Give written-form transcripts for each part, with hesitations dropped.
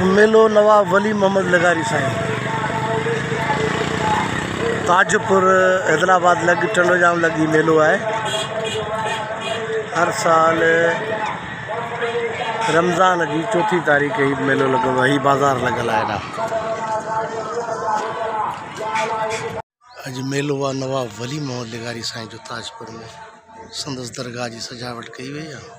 मेलो नवाब वली मोहम्मद लगारी साईं ताजपुर हैदराबाद लगी टंडोजाम लगी मेलो है। हर साल रमज़ान की 4 तारीख़ ही मेलो लगल ही बाज़ार लगल है। अज मेलो आहे नवाब वली मोहम्मद लगारी साईं जो ताजपुर में संदस दरगाह की सजावट कई वही है।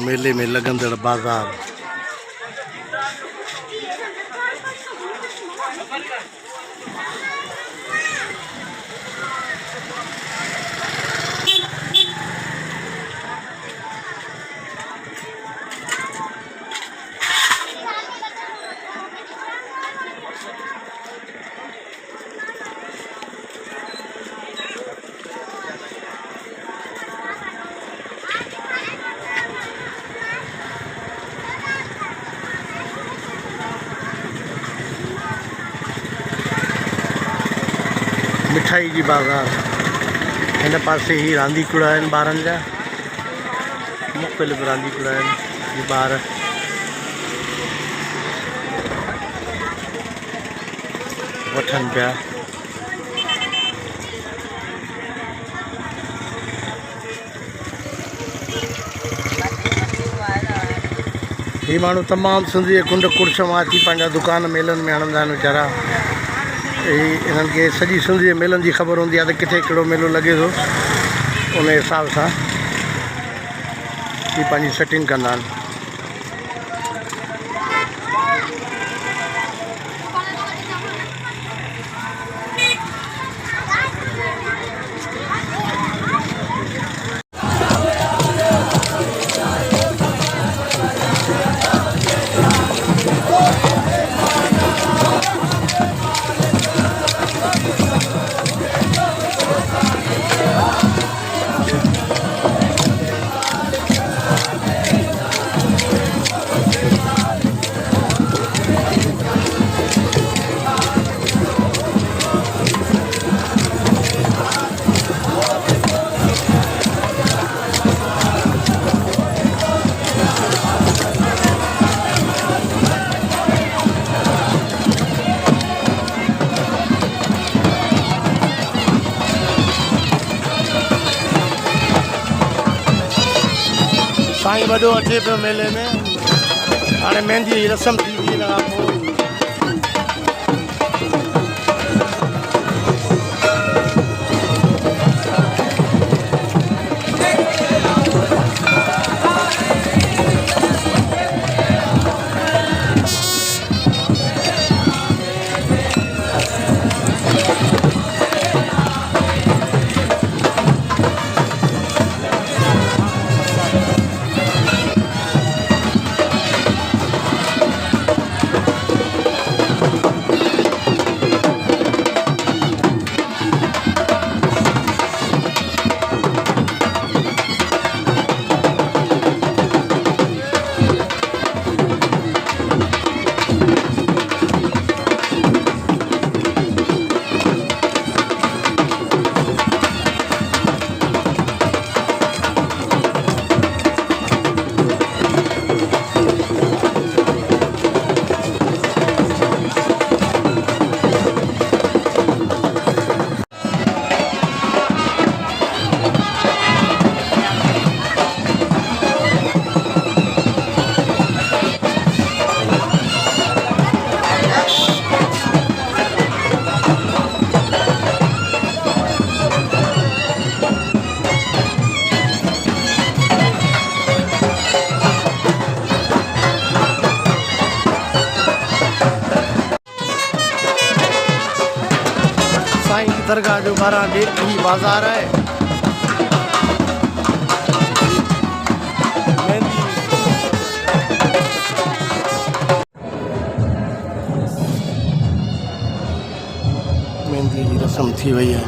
मेले में लगंदड़ बाजार। मिठाई जी बाज़ार इन पासे ही रांदीकुड़ा आहिनि ॿारनि जा मुख़्तलिफ़ रांदीकुड़ा आहिनि जीअं ॿार वठनि पिया। ही माण्हू तमामु सिंधी कुंड कुर्छ मां अची पंहिंजा दुकान मेलनि में हणंदा आहिनि वीचारा। इन्हनि खे सॼी सिंधी मेलनि जी ख़बर हूंदी आहे त किथे कहिड़ो मेलो लॻे थो, उन हिसाब सां ही पंहिंजी सेटिंग कंदा आहिनि। साईं वॾो अचे पियो मेले में, हाणे मेहंदी जी रस्म थी वई, हिन खां पोइ साईं की दरगाह जो 12 गेट ही बाज़ार है। मेहंदी जी रस्म थी वई है।